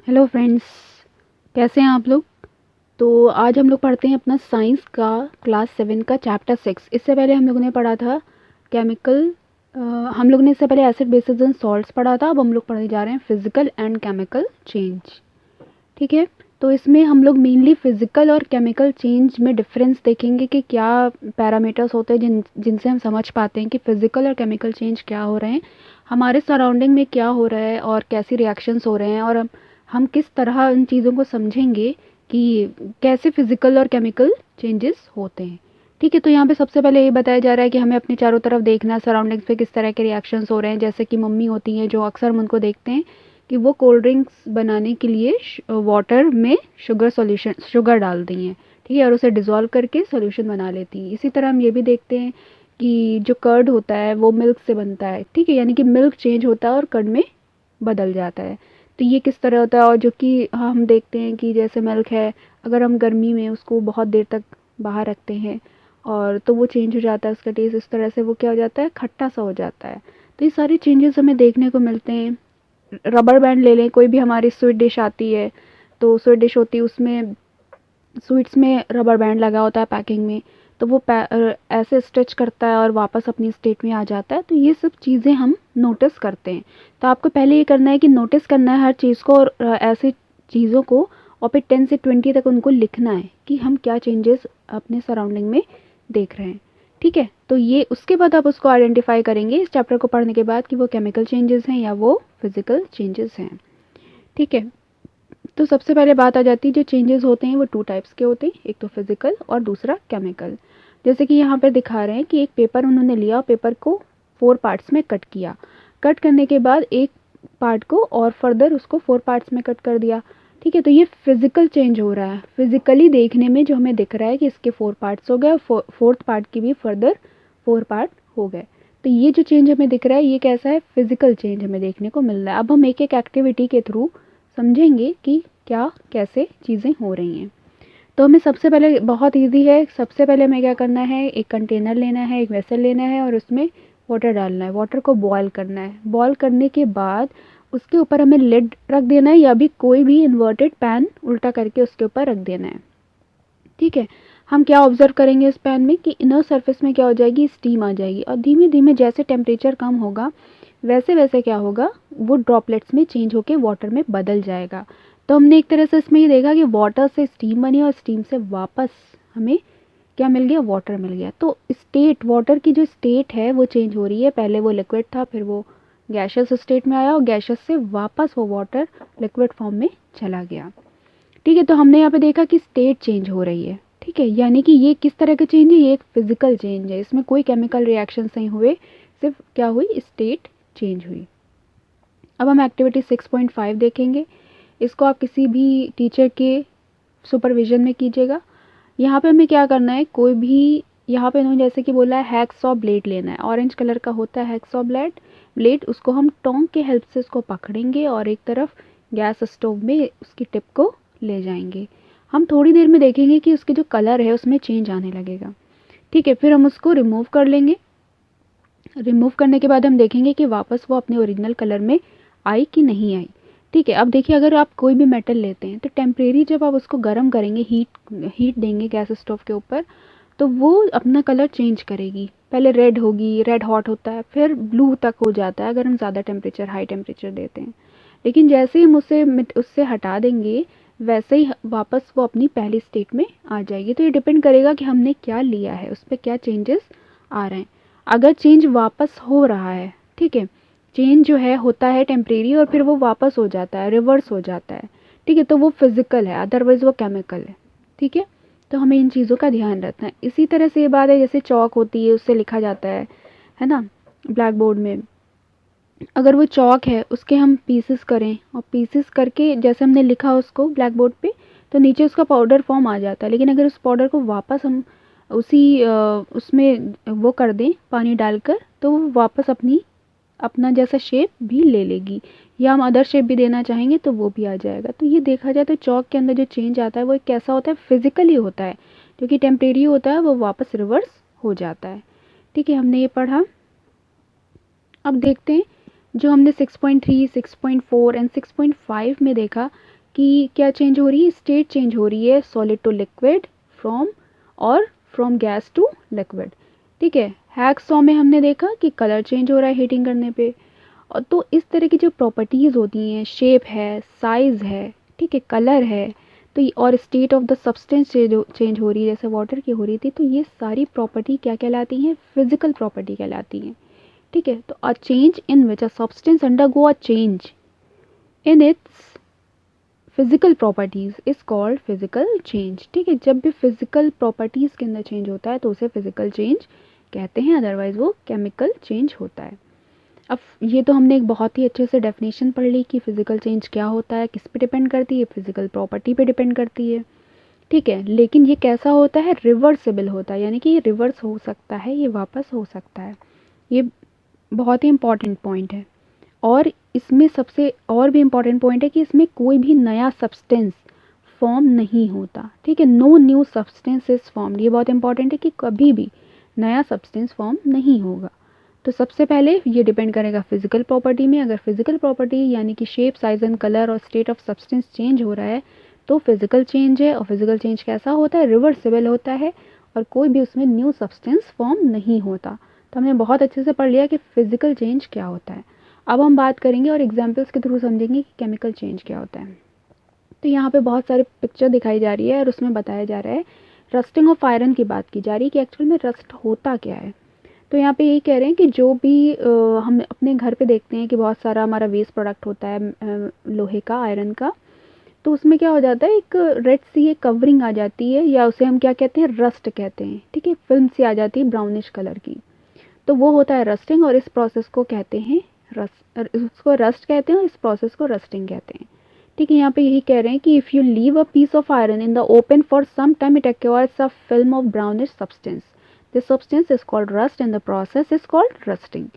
Hello friends, कैसे हैं आप लोग। तो आज हम लोग पढ़ते हैं अपना साइंस का क्लास 7 का चैप्टर 6। इससे पहले हम लोगों ने पढ़ा था केमिकल। हम लोग ने इससे पहले एसिड बेसिस एंड सॉल्ट्स पढ़ा था। अब हम लोग पढ़ने जा रहे हैं फिजिकल एंड केमिकल चेंज। ठीक है, तो इसमें हम लोग मेनली फिजिकल और केमिकल चेंज में डिफरेंस देखेंगे कि क्या पैरामीटर्स होते हैं जिनसे हम समझ पाते हैं कि फिजिकल और केमिकल चेंज क्या हो रहे हैं, हमारे सराउंडिंग में क्या हो रहा है और कैसी रिएक्शंस हो रहे हैं, और हम किस तरह इन चीज़ों को समझेंगे कि कैसे फिजिकल और केमिकल चेंजेस होते हैं। ठीक है, तो यहाँ पे सबसे पहले ये बताया जा रहा है कि हमें अपने चारों तरफ देखना है, सराउंडिंग्स पे किस तरह के रिएक्शंस हो रहे हैं। जैसे कि मम्मी होती हैं जो अक्सर हम उनको देखते हैं कि वो कोल्ड ड्रिंक्स बनाने के लिए वाटर में शुगर डालती हैं। ठीक है, और उसे डिज़ोल्व करके सॉल्यूशन बना लेती हैं। इसी तरह हम ये भी देखते हैं कि जो कर्ड होता है वो मिल्क से बनता है। ठीक है, यानी कि मिल्क चेंज होता है और कर्ड में बदल जाता है। तो ये किस तरह होता है, और जो कि हम देखते हैं कि जैसे मिल्क है, अगर हम गर्मी में उसको बहुत देर तक बाहर रखते हैं और तो वो चेंज हो जाता है, उसका टेस्ट इस तरह से वो क्या हो जाता है, खट्टा सा हो जाता है। तो ये सारे चेंजेस हमें देखने को मिलते हैं। रबर बैंड ले लें, कोई भी हमारी स्वीट डिश आती है, तो स्वीट डिश होती है उसमें स्वीट्स में रबर बैंड लगा होता है पैकिंग में, तो वो ऐसे स्ट्रेच करता है और वापस अपनी स्टेट में आ जाता है। तो ये सब चीज़ें हम नोटिस करते हैं। तो आपको पहले ये करना है कि नोटिस करना है हर चीज़ को, और ऐसी चीज़ों को, और फिर 10 से 20 तक उनको लिखना है कि हम क्या चेंजेस अपने सराउंडिंग में देख रहे हैं। ठीक है, तो ये उसके बाद आप उसको आइडेंटिफाई करेंगे इस चैप्टर को पढ़ने के बाद कि वो केमिकल चेंजेस हैं या वो फिजिकल चेंजेस हैं। ठीक है, तो सबसे पहले बात आ जाती है, जो चेंजेस होते हैं वो 2 टाइप्स के होते हैं, एक तो फिजिकल और दूसरा केमिकल। जैसे कि यहाँ पे दिखा रहे हैं कि एक पेपर उन्होंने लिया और पेपर को 4 पार्ट्स में कट किया। कट करने के बाद एक पार्ट को और फर्दर उसको 4 पार्ट्स में कट कर दिया। ठीक है, तो ये फिजिकल चेंज हो रहा है। फिजिकली देखने में जो हमें दिख रहा है कि इसके 4 पार्ट्स हो गए, फोर्थ पार्ट की भी फर्दर 4 पार्ट हो गए। तो ये जो चेंज हमें दिख रहा है ये कैसा है, फिजिकल चेंज हमें देखने को मिल रहा है। अब हम एक एक एक्टिविटी के थ्रू समझेंगे कि क्या कैसे चीज़ें हो रही हैं। तो हमें सबसे पहले बहुत इजी है, सबसे पहले हमें क्या करना है, एक कंटेनर लेना है, एक वेसल लेना है और उसमें वाटर डालना है। वाटर को बॉयल करना है। बॉयल करने के बाद उसके ऊपर हमें लिड रख देना है, या भी कोई भी इन्वर्टेड पैन उल्टा करके उसके ऊपर रख देना है। ठीक है, हम क्या ऑब्जर्व करेंगे इस पैन में कि इनर सरफेस में क्या हो जाएगी, स्टीम आ जाएगी, और धीमे धीमे जैसे टेम्परेचर कम होगा वैसे वैसे क्या होगा, वो ड्रॉपलेट्स में चेंज होके वाटर में बदल जाएगा। तो हमने एक तरह से इसमें ये देखा कि वाटर से स्टीम बनी और स्टीम से वापस हमें क्या मिल गया, वाटर मिल गया। तो स्टेट, वाटर की जो स्टेट है वो चेंज हो रही है। पहले वो लिक्विड था, फिर वो गैशियस स्टेट में आया और गैशियस से वापस वो वाटर लिक्विड फॉर्म में चला गया। ठीक है, तो हमने यहाँ पे देखा कि स्टेट चेंज हो रही है। ठीक है, यानी कि ये किस तरह का चेंज है, ये एक फिजिकल चेंज है। इसमें कोई केमिकल रिएक्शन नहीं हुए, सिर्फ क्या हुई, स्टेट चेंज हुई। अब हम एक्टिविटी 6.5 देखेंगे। इसको आप किसी भी टीचर के सुपरविजन में कीजिएगा। यहाँ पे हमें क्या करना है, कोई भी, यहाँ पे इन्होंने जैसे कि बोला है हैक्सॉ ब्लेड लेना है। ऑरेंज कलर का होता है हैक्सॉ ब्लेड उसको हम टोंग के हेल्प से उसको पकड़ेंगे और एक तरफ गैस स्टोव में उसकी टिप को ले जाएंगे। हम थोड़ी देर में देखेंगे कि उसके जो कलर है उसमें चेंज आने लगेगा। ठीक है, फिर हम उसको रिमूव कर लेंगे। रिमूव करने के बाद हम देखेंगे कि वापस वो अपने ओरिजिनल कलर में आई कि नहीं आई। ठीक है, अब देखिए, अगर आप कोई भी मेटल लेते हैं तो टेम्परेरी जब आप उसको गर्म करेंगे, हीट देंगे गैस स्टोव के ऊपर, तो वो अपना कलर चेंज करेगी। पहले रेड होगी, रेड हॉट होता है, फिर ब्लू तक हो जाता है अगर हम ज़्यादा टेम्परेचर, हाई टेम्परेचर देते हैं। लेकिन जैसे ही हम उसे उससे हटा देंगे वैसे ही वापस वो अपनी पहली स्टेट में आ जाएगी। तो ये डिपेंड करेगा कि हमने क्या लिया है, उस पर क्या चेंजेस आ रहे हैं। अगर चेंज वापस हो रहा है, ठीक है, चेंज जो है होता है टेम्परेरी और फिर वो वापस हो जाता है, रिवर्स हो जाता है। ठीक है, तो वो फिजिकल है, अदरवाइज वो केमिकल है। ठीक है, तो हमें इन चीज़ों का ध्यान रखना है। इसी तरह से ये बात है, जैसे चौक होती है उससे लिखा जाता है ना, ब्लैक बोर्ड में। अगर वो चौक है उसके हम पीसेस करें और पीसेस करके जैसे हमने लिखा उसको ब्लैक बोर्ड पे, तो नीचे उसका पाउडर फॉर्म आ जाता है। लेकिन अगर उस पाउडर को वापस हम उसी उसमें वो कर दें पानी डालकर, तो वो वापस अपना जैसा शेप भी ले लेगी, या हम अदर शेप भी देना चाहेंगे तो वो भी आ जाएगा। तो ये देखा जाए तो चौक के अंदर जो चेंज आता है वो एक कैसा होता है, फिजिकली होता है, जो कि टेम्परेरी होता है वो वापस रिवर्स हो जाता है। ठीक है, हमने ये पढ़ा। अब देखते हैं जो हमने 6.3, 6.4 एंड 6.5 में देखा कि क्या चेंज हो रही है, स्टेट चेंज हो रही है, solid to liquid from gas to liquid. ठीक है, हेक्सॉ में हमने देखा कि कलर चेंज हो रहा है हीटिंग करने पे। और तो इस तरह की जो प्रॉपर्टीज़ होती हैं, शेप है, साइज़ है, ठीक है, कलर है, तो और state of the substance change हो रही है, जैसे वाटर की हो रही थी, तो ये सारी प्रॉपर्टी क्या कहलाती हैं, फिजिकल प्रॉपर्टी कहलाती हैं। ठीक है, तो अ change in which a substance undergo a change in its physical properties is called physical change. ठीक है, जब भी फिजिकल प्रॉपर्टीज़ के अंदर चेंज होता है तो उसे फिजिकल चेंज कहते हैं, अदरवाइज वो केमिकल चेंज होता है। अब ये तो हमने एक बहुत ही अच्छे से डेफिनेशन पढ़ ली कि फिजिकल चेंज क्या होता है, किस पे डिपेंड करती है, फिजिकल प्रॉपर्टी पे डिपेंड करती है। ठीक है, लेकिन ये कैसा होता है, रिवर्सिबल होता है, यानी कि ये रिवर्स हो सकता है, ये वापस हो सकता है। ये बहुत ही इंपॉर्टेंट पॉइंट है। और इसमें सबसे और भी इम्पॉर्टेंट पॉइंट है कि इसमें कोई भी नया सब्सटेंस फॉर्म नहीं होता। ठीक है, no new substance is form. ये बहुत इंपॉर्टेंट है कि कभी भी नया सब्सटेंस फॉर्म नहीं होगा। तो सबसे पहले ये डिपेंड करेगा फिजिकल प्रॉपर्टी में। अगर फिजिकल प्रॉपर्टी यानी कि शेप, साइज एंड कलर और स्टेट ऑफ सब्सटेंस चेंज हो रहा है तो फिजिकल चेंज है। और फिजिकल चेंज कैसा होता है, रिवर्सिबल होता है, और कोई भी उसमें न्यू सब्सटेंस फॉर्म नहीं होता। तो हमने बहुत अच्छे से पढ़ लिया कि फिजिकल चेंज क्या होता है। अब हम बात करेंगे और एग्जाम्पल्स के थ्रू समझेंगे कि केमिकल चेंज क्या होता है। तो यहाँ पे बहुत सारे पिक्चर दिखाई जा रही है और उसमें बताया जा रहा है, रस्टिंग ऑफ आयरन की बात की जा रही है कि एक्चुअल में रस्ट होता क्या है। तो यहाँ पे यही कह रहे हैं कि जो भी हम अपने घर पे देखते हैं कि बहुत सारा हमारा वेस्ट प्रोडक्ट होता है लोहे का, आयरन का, तो उसमें क्या हो जाता है, एक रेड सी एक कवरिंग आ जाती है, या उसे हम क्या कहते हैं, रस्ट कहते हैं। ठीक है, फिल्म सी आ जाती है ब्राउनिश कलर की, तो वो होता है रस्टिंग। और इस प्रोसेस को कहते हैं उसको रस्ट कहते हैं और इस प्रोसेस को रस्टिंग कहते हैं। ठीक है, यहाँ पे यही कह रहे हैं कि if you leave a piece of iron in the open for some time it acquires a film of brownish substance. This substance is called rust and the process is called rusting.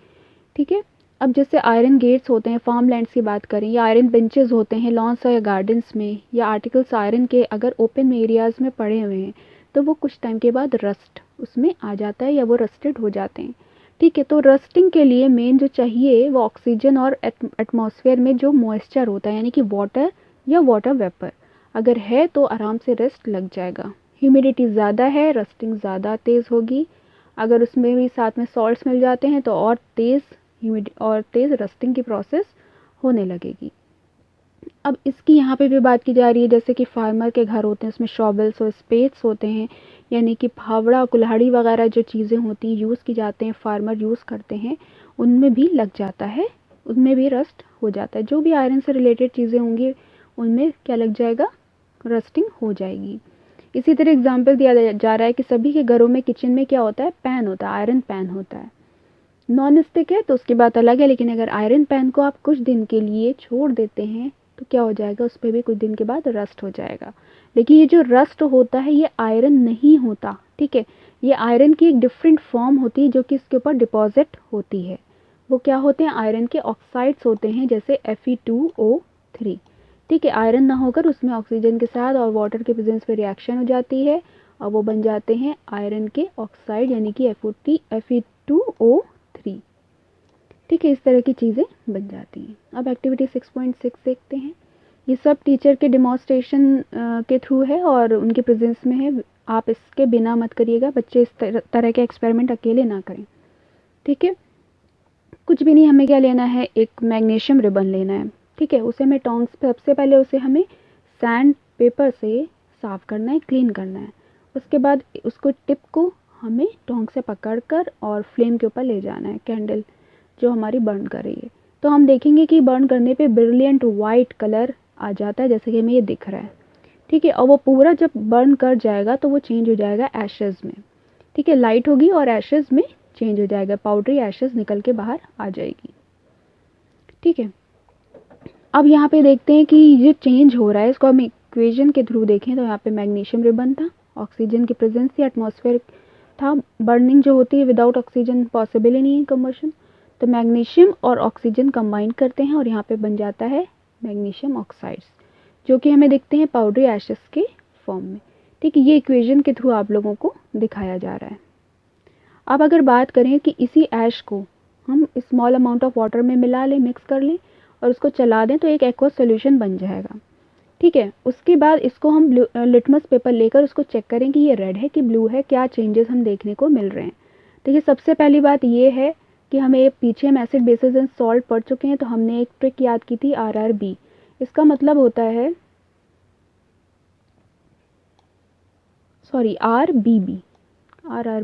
ठीक है, अब जैसे iron gets होते हैं, farm lands की बात करें, या आयरन बेंचेस होते हैं लॉन्स या गार्डन्स में, या आर्टिकल्स आयरन के अगर ओपन एरियाज़ में पड़े हुए हैं तो वो कुछ टाइम के बाद रस्ट उसमें आ जाता है या वो रस्टेड हो जाते हैं। ठीक है, तो रस्टिंग के लिए मेन जो चाहिए वो ऑक्सीजन और एटमॉस्फेयर में जो मॉइस्चर होता है, यानी कि वाटर या वाटर वेपर अगर है तो आराम से रस्ट लग जाएगा। ह्यूमिडिटी ज़्यादा है, रस्टिंग ज़्यादा तेज़ होगी। अगर उसमें भी साथ में सॉल्ट्स मिल जाते हैं तो और तेज़ रस्टिंग की प्रोसेस होने लगेगी। अब इसकी यहाँ पे भी बात की जा रही है, जैसे कि फार्मर के घर होते हैं उसमें शॉवल्स और स्पेड्स होते हैं, यानी कि फावड़ा, कुल्हाड़ी वगैरह जो चीज़ें होती हैं यूज़ की जाते हैं, फार्मर यूज़ करते हैं, उनमें भी लग जाता है, उनमें भी रस्ट हो जाता है। जो भी आयरन से रिलेटेड चीज़ें होंगी उनमें क्या लग जाएगा, रस्टिंग हो जाएगी। इसी तरह एग्जाम्पल दिया जा रहा है कि सभी के घरों में किचन में क्या होता है, पैन होता है, आयरन पैन होता है। नॉन स्टिक है तो उसकी बात अलग है, लेकिन अगर आयरन पैन को आप कुछ दिन के लिए छोड़ देते हैं तो क्या हो जाएगा, उस पर भी कुछ दिन के बाद रस्ट हो जाएगा। लेकिन ये जो रस्ट होता है ये आयरन नहीं होता। ठीक है, ये आयरन की एक डिफरेंट फॉर्म होती है जो कि इसके ऊपर डिपॉजिट होती है। वो क्या होते हैं, आयरन के ऑक्साइड्स होते हैं, जैसे Fe2O3। ठीक है, आयरन ना होकर उसमें ऑक्सीजन के साथ और वाटर के प्रेजेंस पे रिएक्शन हो जाती है और वो बन जाते हैं आयरन के ऑक्साइड, यानी कि Fe2O3। ठीक है, इस तरह की चीज़ें बन जाती हैं। अब एक्टिविटी 6.6 देखते हैं। ये सब टीचर के डिमॉन्स्ट्रेशन के थ्रू है और उनके प्रेजेंस में है, आप इसके बिना मत करिएगा, बच्चे इस तरह के एक्सपेरिमेंट अकेले ना करें। ठीक है, कुछ भी नहीं, हमें क्या लेना है, एक मैग्नीशियम रिबन लेना है। ठीक है, उसे हमें टोंग्स पे सबसे पहले उसे हमें सैंड पेपर से साफ़ करना है, क्लीन करना है। उसके बाद उसको टिप को हमें टोंग से पकड़कर और फ्लेम के ऊपर ले जाना है, कैंडल जो हमारी बर्न कर रही है। तो हम देखेंगे कि बर्न करने पे ब्रिलियंट वाइट कलर आ जाता है, जैसे कि हमें ये दिख रहा है। ठीक है, और वो पूरा जब बर्न कर जाएगा तो वो चेंज हो जाएगा एशेज़ में। ठीक है, लाइट होगी और एशेज़ में चेंज हो जाएगा, पाउडरी एशेज़ निकल के बाहर आ जाएगी। ठीक है, अब यहाँ पे देखते हैं कि ये चेंज हो रहा है, इसको हम इक्वेशन के थ्रू देखें तो यहाँ पे मैग्नीशियम रिबन था, ऑक्सीजन की प्रेजेंस थी, एटमॉस्फेयर था, बर्निंग जो होती है विदाउट ऑक्सीजन पॉसिबल ही नहीं है कंबशन। तो मैग्नीशियम और ऑक्सीजन कंबाइन करते हैं और यहाँ पे बन जाता है मैग्नीशियम ऑक्साइड्स, जो कि हमें दिखते हैं पाउडरी एशेस के फॉर्म में। ठीक है, ये इक्वेशन के थ्रू आप लोगों को दिखाया जा रहा है। अब अगर बात करें कि इसी ऐश को हम स्मॉल अमाउंट ऑफ वाटर में मिला लें, मिक्स कर लें और उसको चला दें तो एक एक्वस सोल्यूशन बन जाएगा। ठीक है, उसके बाद इसको हम लिटमस पेपर लेकर उसको चेक करें कि ये रेड है कि ब्लू है, क्या चेंजेस हम देखने को मिल रहे हैं। देखिए, सबसे पहली बात ये है कि हमें पीछे हम एसिड बेसिस एंड सॉल्ट पढ़ चुके हैं, तो हमने एक ट्रिक याद की थी RRB। इसका मतलब होता है RRB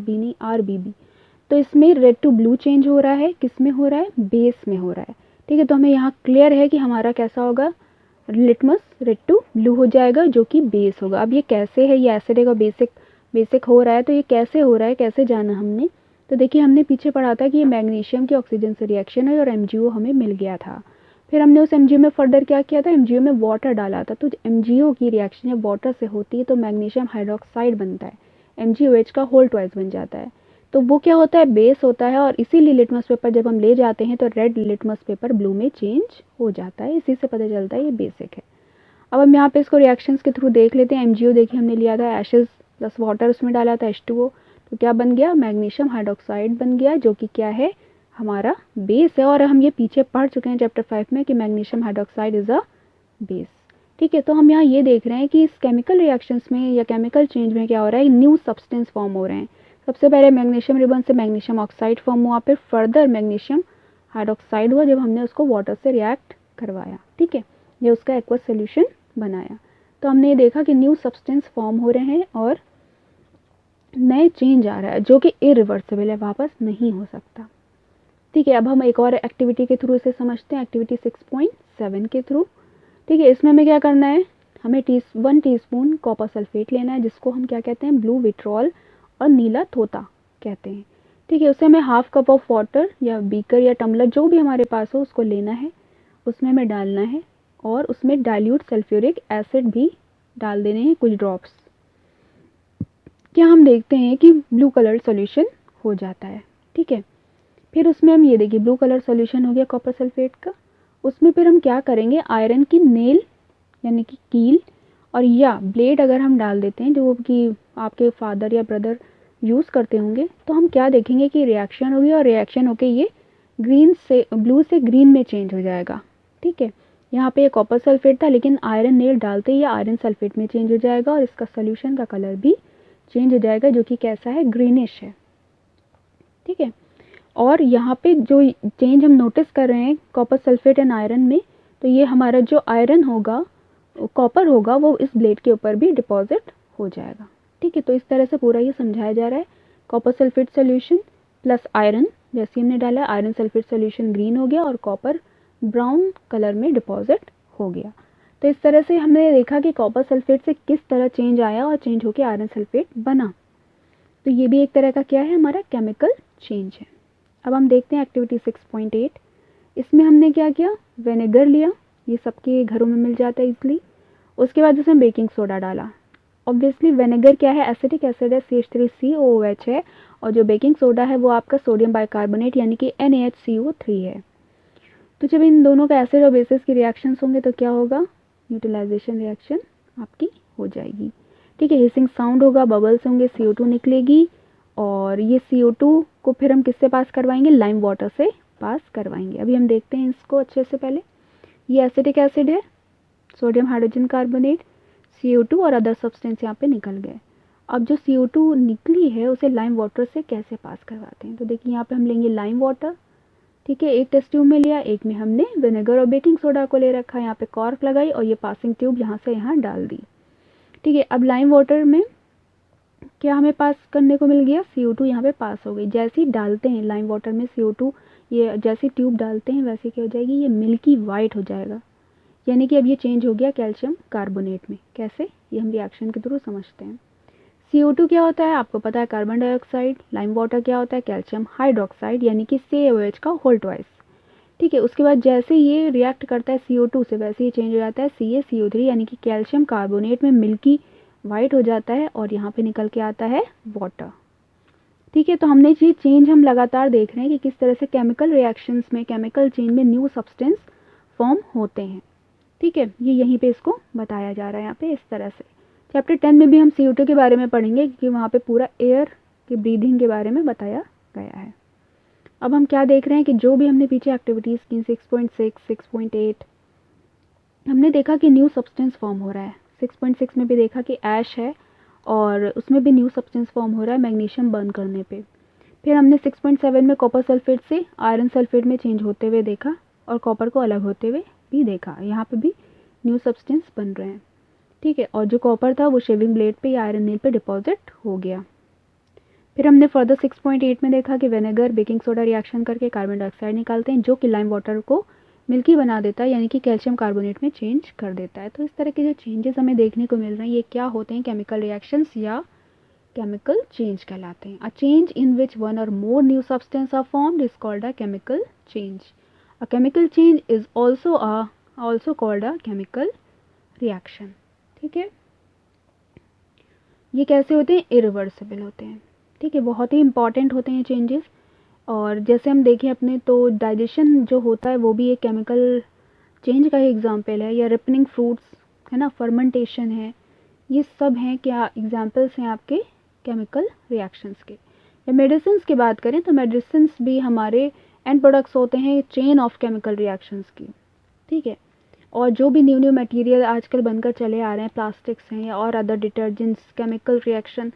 नहीं, RBB। तो इसमें रेड टू ब्लू चेंज हो रहा है, किस में हो रहा है, बेस में हो रहा है। ठीक है, तो हमें यहाँ क्लियर है कि हमारा कैसा होगा, लिटमस रेड टू ब्लू हो जाएगा जो कि बेस होगा। अब ये कैसे है, ये एसिड का बेसिक हो रहा है, तो ये कैसे हो रहा है, कैसे जाना हमने। तो देखिए, हमने पीछे पढ़ा था कि ये मैग्नीशियम की ऑक्सीजन से रिएक्शन है और MgO हमें मिल गया था। फिर हमने उस MgO में फर्दर क्या किया था, MgO में वाटर डाला था। तो MgO की रिएक्शन जब वाटर से होती है तो मैग्नीशियम हाइड्रोक्साइड बनता है, MgOH का होल ट्वाइस बन जाता है। तो वो क्या होता है, बेस होता है, और इसीलिए लिटमस पेपर जब हम ले जाते हैं तो रेड लिटमस पेपर ब्लू में चेंज हो जाता है। इसी से पता चलता है ये बेसिक है। अब हम यहाँ पे इसको रिएक्शंस के थ्रू देख लेते हैं। MgO देखिए हमने लिया था एशेस प्लस वाटर, उसमें डाला था H2O, तो क्या बन गया, मैग्नीशियम हाइड्रोक्साइड बन गया, जो कि क्या है, हमारा बेस है। और हम ये पीछे पढ़ चुके हैं चैप्टर 5 में कि magnesium hydroxide is a base. ठीक है, तो हम यहाँ ये देख रहे हैं कि इस केमिकल रिएक्शंस में या केमिकल चेंज में क्या हो रहा है, न्यू सब्सटेंस फॉर्म हो रहे हैं। सबसे पहले मैग्नीशियम रिबन से मैग्नीशियम ऑक्साइड फॉर्म हुआ, फिर फर्दर मैग्नीशियम हाइड्रोक्साइड हुआ जब हमने उसको वाटर से रिएक्ट करवाया। ठीक है, ये उसका एक्वस सोल्यूशन बनाया। तो हमने ये देखा कि न्यू सब्सटेंस फॉर्म हो रहे हैं और नए चेंज आ रहा है जो कि इरिवर्सिबल है, वापस नहीं हो सकता। ठीक है, अब हम एक और एक्टिविटी के थ्रू इसे समझते हैं, एक्टिविटी 6.7 के थ्रू। ठीक है, इसमें हमें क्या करना है, हमें 1 टीस्पून कॉपर सल्फेट लेना है, जिसको हम क्या कहते हैं, ब्लू विट्रॉल और नीला तोता कहते हैं। ठीक है, उससे हमें हाफ कप ऑफ वाटर या बीकर या टम्बलर जो भी हमारे पास हो उसको लेना है, उसमें हमें डालना है और उसमें डाइल्यूट सल्फ्यूरिक एसिड भी डाल देने हैं, कुछ ड्रॉप्स। क्या हम देखते हैं कि ब्लू कलर सॉल्यूशन हो जाता है। ठीक है, फिर उसमें हम ये देखिए ब्लू कलर सॉल्यूशन हो गया कॉपर सल्फेट का। उसमें फिर हम क्या करेंगे, आयरन की नेल यानी कि कील और या ब्लेड अगर हम डाल देते हैं, जो कि आपके फादर या ब्रदर यूज़ करते होंगे, तो हम क्या देखेंगे कि रिएक्शन होगी और रिएक्शन होके ये ग्रीन से ब्लू से ग्रीन में चेंज हो जाएगा। ठीक है, यहाँ पे कॉपर सल्फेट था, लेकिन आयरन नेल डालते ही आयरन सल्फेट में चेंज हो जाएगा और इसका सोल्यूशन का कलर भी चेंज हो जाएगा, जो कि कैसा है, ग्रीनिश है। ठीक है, और यहाँ पे जो चेंज हम नोटिस कर रहे हैं कॉपर सल्फेट एंड आयरन में, तो ये हमारा जो आयरन होगा, कॉपर होगा, वो इस ब्लेड के ऊपर भी डिपॉजिट हो जाएगा। ठीक है, तो इस तरह से पूरा ये समझाया जा रहा है, copper sulphate solution plus iron, जैसे हमने डाला आयरन सल्फेट सोल्यूशन ग्रीन हो गया और कॉपर ब्राउन कलर में डिपॉजिट हो गया। तो इस तरह से हमने देखा कि कॉपर सल्फेट से किस तरह चेंज आया और चेंज होकर आयरन सल्फेट बना। तो ये भी एक तरह का क्या है, हमारा केमिकल चेंज है। अब हम देखते हैं एक्टिविटी 6.8। इसमें हमने क्या किया, विनेगर लिया, ये सबके घरों में मिल जाता है इजली। उसके बाद उसमें बेकिंग सोडा डाला। ऑब्वियसली विनेगर क्या है, एसिटिक एसिड है, CH3COOH है, और जो बेकिंग सोडा है वो आपका सोडियम बाइकार्बोनेट यानी कि NaHCO3 है। तो जब इन दोनों का एसिड और बेसिस की रिएक्शंस होंगे तो क्या होगा, न्यूट्रलाइजेशन रिएक्शन आपकी हो जाएगी। ठीक है, हिसिंग साउंड होगा, बबल्स होंगे, CO2 निकलेगी, और ये CO2 को फिर हम किससे पास करवाएंगे, लाइम वाटर से पास करवाएंगे। अभी हम देखते हैं इसको अच्छे से। पहले ये एसिटिक एसिड है, सोडियम हाइड्रोजन कार्बोनेट, CO2 और अदर सब्सटेंस यहाँ पे निकल गए। अब जो CO2 निकली है उसे लाइम वाटर से कैसे पास करवाते हैं, तो देखिए यहाँ पे हम लेंगे लाइम वाटर। ठीक है, एक टेस्ट ट्यूब में लिया, एक में हमने विनेगर और बेकिंग सोडा को ले रखा, यहाँ पे कॉर्क लगाई और ये पासिंग ट्यूब यहाँ से यहाँ डाल दी। ठीक है, अब लाइम वाटर में क्या हमें पास करने को मिल गया, CO2 यहाँ पे पास हो गई। जैसे ही डालते हैं लाइम वाटर में CO2, ये जैसी ट्यूब डालते हैं वैसे क्या हो जाएगी, ये मिल्की वाइट हो जाएगा, यानी कि अब ये चेंज हो गया कैल्शियम कार्बोनेट में। कैसे, ये हम रिएक्शन के थ्रू समझते हैं। CO2 क्या होता है, आपको पता है, कार्बन डाइऑक्साइड। लाइम वाटर क्या होता है, कैल्शियम हाइड्रोक्साइड यानी कि CaOH का होल ट्वाइस। ठीक है, उसके बाद जैसे ये रिएक्ट करता है CO2 से, वैसे ही चेंज हो जाता है CaCO3 यानी कि कैल्शियम कार्बोनेट में मिल्की वाइट हो जाता है और यहाँ पे निकल के आता है वाटर। ठीक है, तो हमने ये चेंज हम लगातार देख रहे हैं कि किस तरह से केमिकल रिएक्शंस में, केमिकल चेंज में न्यू सब्सटेंस फॉर्म होते हैं। ठीक है, ये यहीं पे इसको बताया जा रहा है यहाँ पे इस तरह से। चैप्टर 10 में भी हम CO2 के बारे में पढ़ेंगे, क्योंकि वहाँ पे पूरा एयर की ब्रीदिंग के बारे में बताया गया है। अब हम क्या देख रहे हैं कि जो भी हमने पीछे एक्टिविटीज़ की 6.6, 6.8, हमने देखा कि न्यू सब्सटेंस फॉर्म हो रहा है। 6.6 में भी देखा कि ऐश है और उसमें भी न्यू सब्सटेंस फॉर्म हो रहा है मैग्नीशियम बर्न करने पे। फिर हमने 6.7 में कॉपर सल्फेट से आयरन सल्फेट में चेंज होते हुए देखा और कॉपर को अलग होते हुए भी देखा। यहाँ पे भी न्यू सब्सटेंस बन रहे हैं, ठीक है। और जो कॉपर था वो शेविंग ब्लेड पे या आयरन नील पे डिपॉजिट हो गया। फिर हमने फर्दर 6.8 में देखा कि विनेगर बेकिंग सोडा रिएक्शन करके कार्बन डाइऑक्साइड निकालते हैं जो कि लाइम वाटर को मिल्की बना देता है, यानी कि कैल्शियम कार्बोनेट में चेंज कर देता है। तो इस तरह के जो चेंजेस हमें देखने को मिल रहे हैं ये क्या होते हैं, केमिकल रिएक्शंस या केमिकल चेंज कहलाते हैं। A change in which one और more new substance are formed is called a chemical change. A chemical change is also called a chemical reaction, ठीक है। ये कैसे होते हैं, इरिवर्सिबल होते हैं, ठीक है। बहुत ही इंपॉर्टेंट होते हैं चेंजेस। और जैसे हम देखें अपने तो डाइजेशन जो होता है वो भी एक केमिकल चेंज का ही एग्जाम्पल है, या रिपनिंग फ्रूट्स है ना, फर्मेंटेशन है, ये सब हैं क्या एग्जाम्पल्स हैं आपके केमिकल रिएक्शंस के। या मेडिसिन की बात करें तो मेडिसिन भी हमारे एंड प्रोडक्ट्स होते हैं चेन ऑफ केमिकल रिएक्शंस की, ठीक है। और जो भी न्यू न्यू मटेरियल आजकल बनकर चले आ रहे हैं, प्लास्टिक्स हैं और अदर डिटर्जेंट्स, केमिकल रिएक्शन,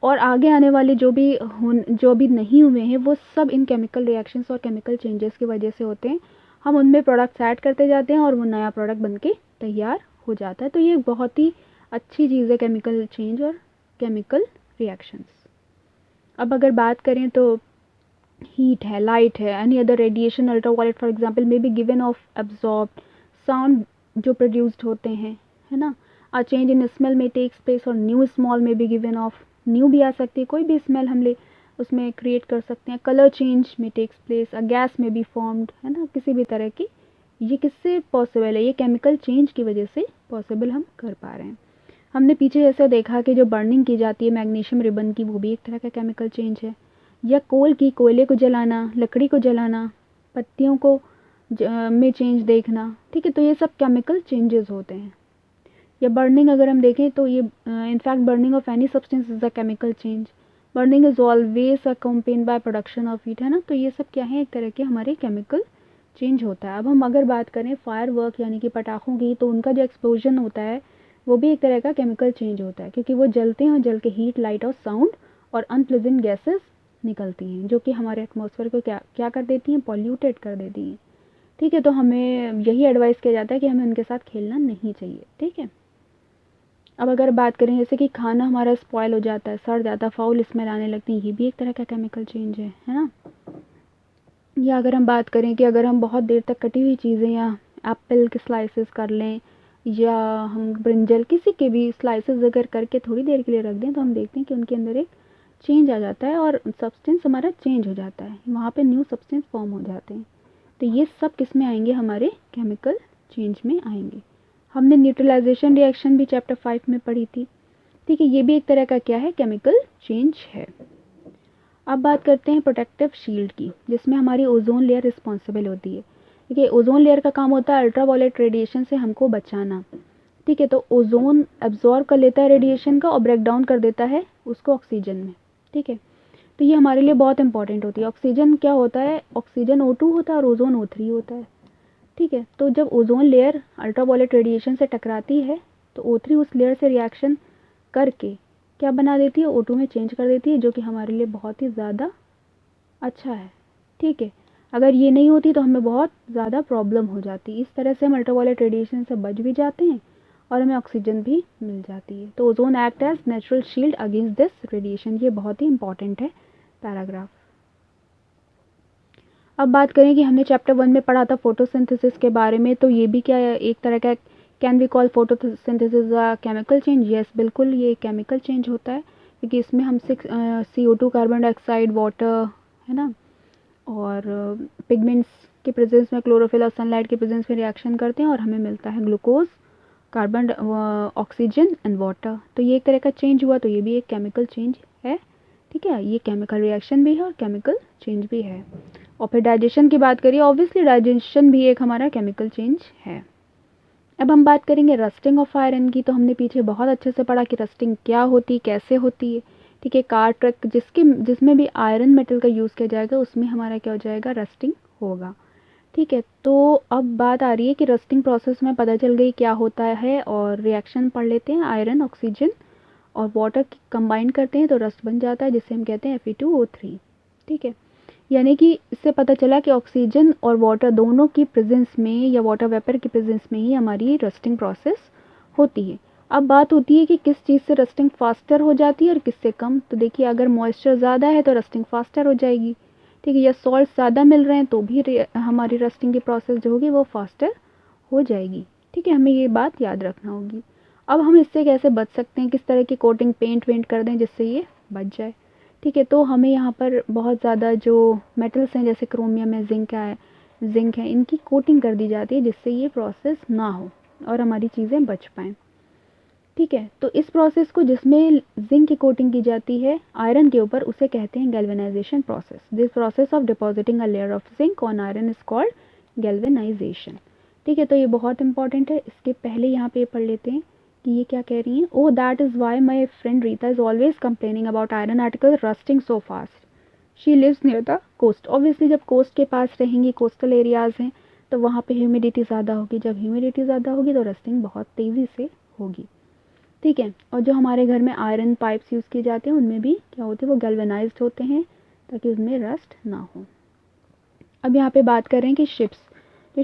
और आगे आने वाले जो भी नहीं हुए हैं वो सब इन केमिकल रिएक्शंस और केमिकल चेंजेस की वजह से होते हैं। हम उनमें प्रोडक्ट्स ऐड करते जाते हैं और वो नया प्रोडक्ट बन के तैयार हो जाता है। तो ये बहुत ही अच्छी चीज़ है केमिकल चेंज और केमिकल रिएक्शंस। अब अगर बात करें तो हीट है, लाइट है, any other radiation, ultraviolet for example may be given of absorbed sound जो प्रोड्यूस्ड होते हैं, है ना। अ चेंज इन स्मेल में टेक्स प्लेस और न्यू स्मॉल में बी गिवन ऑफ, न्यू भी आ सकती है, कोई भी स्मेल हम ले उसमें क्रिएट कर सकते हैं। कलर चेंज में टेक्स प्लेस, अ गैस में बी फॉर्म्ड, है ना, किसी भी तरह की। ये किससे पॉसिबल है, ये केमिकल चेंज की वजह से पॉसिबल हम कर पा रहे हैं। हमने पीछे जैसे देखा कि जो बर्निंग की जाती है मैग्नीशियम रिबन की, वो भी एक तरह का केमिकल चेंज है। या कोयले को जलाना, लकड़ी को जलाना, पत्तियों को में चेंज देखना, ठीक है। तो ये सब केमिकल चेंजेस होते हैं। या बर्निंग अगर हम देखें तो ये in fact burning of any substance is a chemical change. Burning is always accompanied by production of heat, है ना। तो ये सब क्या है, एक तरह के हमारे केमिकल चेंज होता है। अब हम अगर बात करें फायर वर्क यानी कि पटाखों की, तो उनका जो एक्सप्लोजन होता है वो भी एक तरह का केमिकल चेंज होता है, क्योंकि वो जलते हैं और जल के हीट, लाइट और साउंड और अनप्लेजेंट गैसेस निकलती हैं जो कि हमारे एटमॉस्फेयर को क्या कर देती हैं, पॉल्यूटेड कर देती हैं, ठीक है। तो हमें यही एडवाइस किया जाता है कि हमें उनके साथ खेलना नहीं चाहिए, ठीक है। अब अगर बात करें जैसे कि खाना हमारा स्पॉयल हो जाता है, सड़ जाता है, फाउल स्मेल आने लगती है, ये भी एक तरह का केमिकल चेंज है ना। या अगर हम बात करें कि अगर हम बहुत देर तक कटी हुई चीज़ें या एप्पल के स्लाइसेस कर लें, या हम ब्रिंजल किसी के भी स्लाइसेस अगर करके थोड़ी देर के लिए रख दें, तो हम देखते हैं कि उनके अंदर एक चेंज आ जाता है और सब्सटेंस हमारा चेंज हो जाता है, वहाँ पे न्यू सब्सटेंस फॉर्म हो जाते हैं। तो ये सब किस में आएंगे, हमारे केमिकल चेंज में आएंगे। हमने न्यूट्रलाइजेशन रिएक्शन भी चैप्टर 5 में पढ़ी थी, ठीक है। ये भी एक तरह का क्या है, केमिकल चेंज है। अब बात करते हैं प्रोटेक्टिव शील्ड की, जिसमें हमारी ओजोन लेयर रिस्पॉन्सिबल होती है, ठीक है। ओजोन लेयर का काम होता है अल्ट्रावायलेट रेडिएशन से हमको बचाना, ठीक है। तो ओजोन एब्जॉर्ब कर लेता है रेडिएशन का और ब्रेक डाउन कर देता है उसको ऑक्सीजन में, ठीक है। तो ये हमारे लिए बहुत इंपॉर्टेंट होती है। ऑक्सीजन क्या होता है, ऑक्सीजन O2 होता है और ओजोन O3 होता है, ठीक है। तो जब ओजोन लेयर अल्ट्रावायलेट रेडिएशन से टकराती है तो O3 उस लेयर से रिएक्शन करके क्या बना देती है, O2 में चेंज कर देती है, जो कि हमारे लिए बहुत ही ज़्यादा अच्छा है, ठीक है। अगर ये नहीं होती तो हमें बहुत ज़्यादा प्रॉब्लम हो जाती। इस तरह से हम अल्ट्रावायलेट रेडिएशन से बच भी जाते हैं और हमें ऑक्सीजन भी मिल जाती है। तो ozone act as natural shield against this radiation, ये बहुत ही इंपॉर्टेंट है पैराग्राफ। अब बात करें कि हमने चैप्टर 1 में पढ़ा था फोटोसिंथेसिस के बारे में, तो ये भी क्या है, एक तरह का can we call photosynthesis a chemical change. Yes, बिल्कुल ये केमिकल चेंज होता है, क्योंकि इसमें हम CO2 कार्बन डाइऑक्साइड, वाटर, है ना, और पिगमेंट्स के प्रेजेंस में, क्लोरोफिल और सनलाइट के प्रेजेंस में रिएक्शन करते हैं और हमें मिलता है glucose, carbon, oxygen and water. तो ये एक तरह का चेंज हुआ, तो ये भी एक केमिकल चेंज है, ठीक है। ये केमिकल रिएक्शन भी है और केमिकल चेंज भी है। और फिर डाइजेशन की बात करिए, ऑब्वियसली डाइजेशन भी एक हमारा केमिकल चेंज है। अब हम बात करेंगे रस्टिंग ऑफ आयरन की। तो हमने पीछे बहुत अच्छे से पढ़ा कि रस्टिंग क्या होती, कैसे होती है, ठीक है। कार ट्रक जिसमें भी आयरन मेटल का यूज़ किया जाएगा उसमें हमारा क्या हो जाएगा, रस्टिंग होगा, ठीक है, तो अब बात आ रही है कि रस्टिंग प्रोसेस में पता चल गई क्या होता है, और रिएक्शन पढ़ लेते हैं। आयरन, ऑक्सीजन और वाटर कंबाइन करते हैं तो रस्ट बन जाता है, जिसे हम कहते हैं Fe2O3। ठीक है, यानी कि इससे पता चला कि ऑक्सीजन और वाटर दोनों की प्रेजेंस में या वाटर वेपर की प्रेजेंस में ही हमारी रस्टिंग प्रोसेस होती है। अब बात होती है कि किस चीज़ से रस्टिंग फास्टर हो जाती है और किससे कम। तो देखिए, अगर मॉइस्चर ज़्यादा है तो रस्टिंग फास्टर हो जाएगी, ठीक है, या सॉल्ट ज़्यादा मिल रहे हैं तो भी हमारी रस्टिंग की प्रोसेस जो होगी वो फास्टर हो जाएगी। ठीक है, हमें ये बात याद रखना होगी। अब हम इससे कैसे बच सकते हैं, किस तरह की कोटिंग पेंट वेंट कर दें जिससे ये बच जाए। ठीक है, तो हमें यहाँ पर बहुत ज़्यादा जो मेटल्स हैं जैसे क्रोमियम है, जिंक है, इनकी कोटिंग कर दी जाती है जिससे ये प्रोसेस ना हो और हमारी चीज़ें बच पाएँ। ठीक है, तो इस प्रोसेस को जिसमें जिंक की कोटिंग की जाती है आयरन के ऊपर, उसे कहते हैं galvanisation process. This process of depositing a layer of zinc on iron is called galvanisation. ठीक है, तो ये बहुत इंपॉर्टेंट है। इसके पहले यहाँ पे पढ़ लेते हैं कि ये क्या कह रही हैं। Oh that is why my friend Rita is always complaining about iron article rusting so fast. She lives near the coast. Obviously जब कोस्ट के पास रहेंगी, कोस्टल एरियाज़ हैं, तो वहाँ पे ह्यूमिडिटी ज़्यादा होगी। जब ह्यूमिडिटी ज़्यादा होगी तो रस्टिंग बहुत तेज़ी से होगी। ठीक है, और जो हमारे घर में आयरन पाइप्स यूज़ किए जाते हैं उनमें भी क्या होते हैं, वो गैल्वेनाइज्ड होते हैं ताकि उसमें रस्ट ना हो। अब यहाँ पे बात कर रहे हैं कि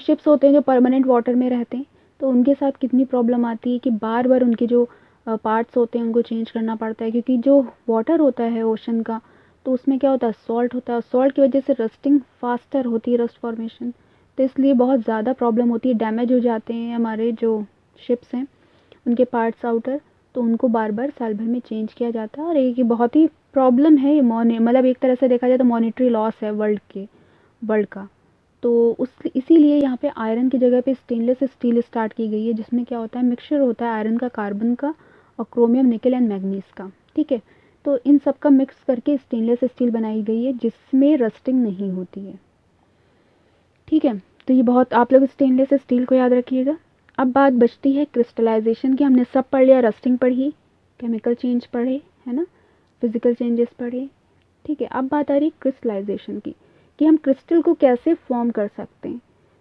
शिप्स होते हैं जो परमानेंट वाटर में रहते हैं, तो उनके साथ कितनी प्रॉब्लम आती है कि बार बार उनके जो पार्ट्स होते हैं उनको चेंज करना पड़ता है, क्योंकि जो वाटर होता है ओशन का, तो उसमें क्या होता है, सॉल्ट होता है, और सॉल्ट की वजह से रस्टिंग फास्टर होती है, रस्ट फॉर्मेशन। तो इसलिए बहुत ज़्यादा प्रॉब्लम होती है, डैमेज हो जाते हैं हमारे जो शिप्स हैं, उनके पार्ट्स आउटर, तो उनको बार बार साल भर में चेंज किया जाता है। और एक बहुत ही प्रॉब्लम है ये, मतलब एक तरह से देखा जाए तो मॉनेटरी लॉस है वर्ल्ड का। तो उस इसीलिए यहाँ पे आयरन की जगह पे स्टेनलेस स्टील स्टार्ट की गई है, जिसमें क्या होता है, मिक्सचर होता है आयरन का, कार्बन का और क्रोमियम, निकल एंड मैग्नीज का। ठीक है, तो इन सब का मिक्स करके स्टेनलेस स्टील बनाई गई है जिसमें रस्टिंग नहीं होती है। ठीक है, तो ये बहुत, आप लोग स्टेनलेस स्टील को याद रखिएगा। अब बात बचती है क्रिस्टलाइजेशन की। हमने सब पढ़ लिया, रस्टिंग पढ़ी, केमिकल चेंज पढ़े, है ना, फिजिकल चेंजेस पढ़े। ठीक है, अब बात आ रही है क्रिस्टलाइजेशन की, कि हम क्रिस्टल को कैसे फॉर्म कर सकते हैं।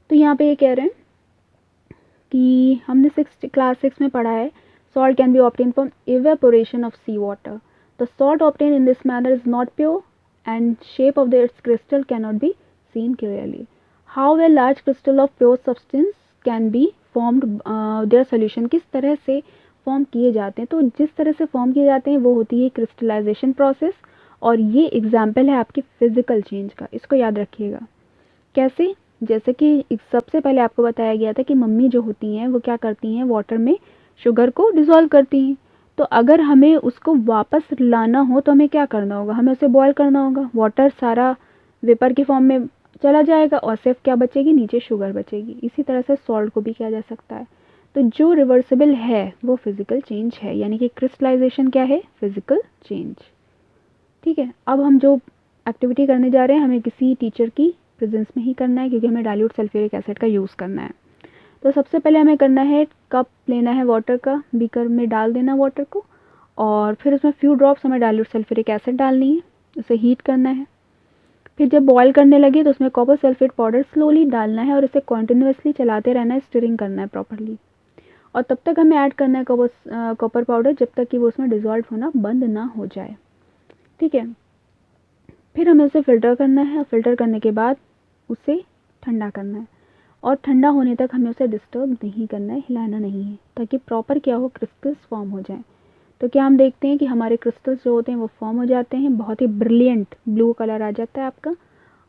तो यहाँ पे ये कह रहे हैं कि हमने क्लास 6 में पढ़ा है, salt can be obtain from evaporation of sea water. The salt obtain in this manner is not pure and shape of the its crystal can not be seen clearly. How a large crystal of pure substance can be formed, their solution, किस तरह से form किए जाते हैं। तो जिस तरह से फॉर्म किए जाते हैं वो होती है क्रिस्टलाइजेशन प्रोसेस, और ये एग्जाम्पल है आपकी फिजिकल चेंज का, इसको याद रखिएगा। कैसे, जैसे कि सबसे पहले आपको बताया गया था कि मम्मी जो होती हैं वो क्या करती हैं, वाटर में शुगर को डिज़ोल्व करती हैं। तो अगर हमें उसको वापस लाना हो तो हमें क्या करना होगा, हमें उसे बॉयल करना होगा, वाटर सारा वेपर की फॉर्म में चला जाएगा और सिर्फ क्या बचेगी, नीचे शुगर बचेगी। इसी तरह से सॉल्ट को भी किया जा सकता है। तो जो रिवर्सिबल है वो फिजिकल चेंज है, यानी कि क्रिस्टलाइजेशन क्या है, फिजिकल चेंज। ठीक है, अब हम जो एक्टिविटी करने जा रहे हैं हमें किसी टीचर की प्रेजेंस में ही करना है, क्योंकि हमें डाइल्यूट सल्फ्यूरिक एसिड का यूज़ करना है। तो सबसे पहले हमें करना है, कप लेना है वाटर का, बीकर में डाल देना वाटर को, और फिर उसमें फ्यू ड्रॉप्स हमें डाइल्यूट सल्फ्यूरिक एसिड डालनी है, उसे हीट करना है। फिर जब बॉयल करने लगे तो उसमें कॉपर सल्फेट पाउडर स्लोली डालना है और इसे कॉन्टिन्यूसली चलाते रहना है, स्टिरिंग करना है प्रॉपरली। और तब तक हमें ऐड करना है कॉपर पाउडर जब तक कि वो उसमें डिज़ोल्व होना बंद ना हो जाए। ठीक है, फिर हमें उसे फ़िल्टर करना है, और फ़िल्टर करने के बाद उसे ठंडा करना है, और ठंडा होने तक हमें उसे डिस्टर्ब नहीं करना है, हिलाना नहीं है, ताकि प्रॉपर क्या हो, क्रिस्टल्स फॉर्म हो जाएं। तो क्या हम देखते हैं कि हमारे क्रिस्टल्स जो होते हैं वो फॉर्म हो जाते हैं, बहुत ही ब्रिलियंट ब्लू कलर आ जाता है आपका,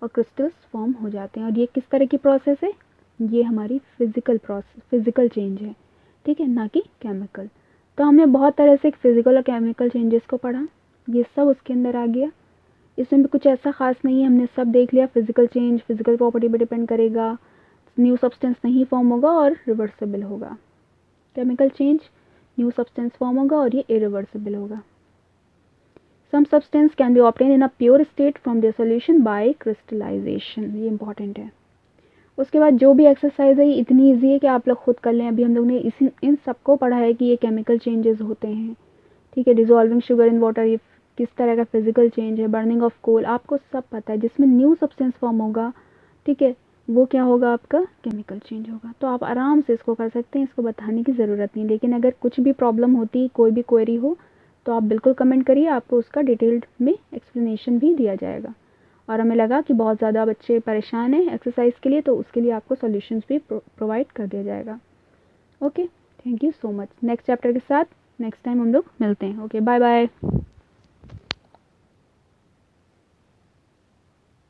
और क्रिस्टल्स फॉर्म हो जाते हैं। और ये किस तरह की प्रोसेस है, ये हमारी फिजिकल चेंज है। ठीक है, ना कि केमिकल। तो हमने बहुत तरह से फिजिकल और केमिकल चेंजेस को पढ़ा, ये सब उसके अंदर आ गया। इसमें भी कुछ ऐसा ख़ास नहीं है, हमने सब देख लिया। फिजिकल चेंज फिजिकल प्रॉपर्टी पे डिपेंड करेगा, न्यू सब्सटेंस नहीं फॉर्म होगा और रिवर्सिबल होगा। Chemical change, new substance form होगा और ये इरिवर्सिबल होगा। Some substance can be obtain in a pure state from their solution by crystallization, ये इंपॉर्टेंट है। उसके बाद जो भी एक्सरसाइज है ये इतनी ईजी है कि आप लोग खुद कर लें। अभी हम लोग ने इन सबको पढ़ा है कि ये केमिकल चेंजेस होते हैं। ठीक है, डिजोल्विंग शुगर इन वाटर ये किस तरह का फिजिकल चेंज है, बर्निंग ऑफ कोल आपको सब पता है, जिसमें न्यू सब्सटेंस फॉर्म होगा। ठीक है, वो क्या होगा, आपका केमिकल चेंज होगा। तो आप आराम से इसको कर सकते हैं, इसको बताने की ज़रूरत नहीं। लेकिन अगर कुछ भी प्रॉब्लम होती, कोई भी क्वेरी हो, तो आप बिल्कुल कमेंट करिए, आपको उसका डिटेल्ड में एक्सप्लेनेशन भी दिया जाएगा। और हमें लगा कि बहुत ज़्यादा बच्चे परेशान हैं एक्सरसाइज के लिए, तो उसके लिए आपको सॉल्यूशंस भी प्रोवाइड कर दिया जाएगा। Okay, thank you so much. Next chapter के साथ नेक्स्ट टाइम हम लोग मिलते हैं। Okay, bye bye.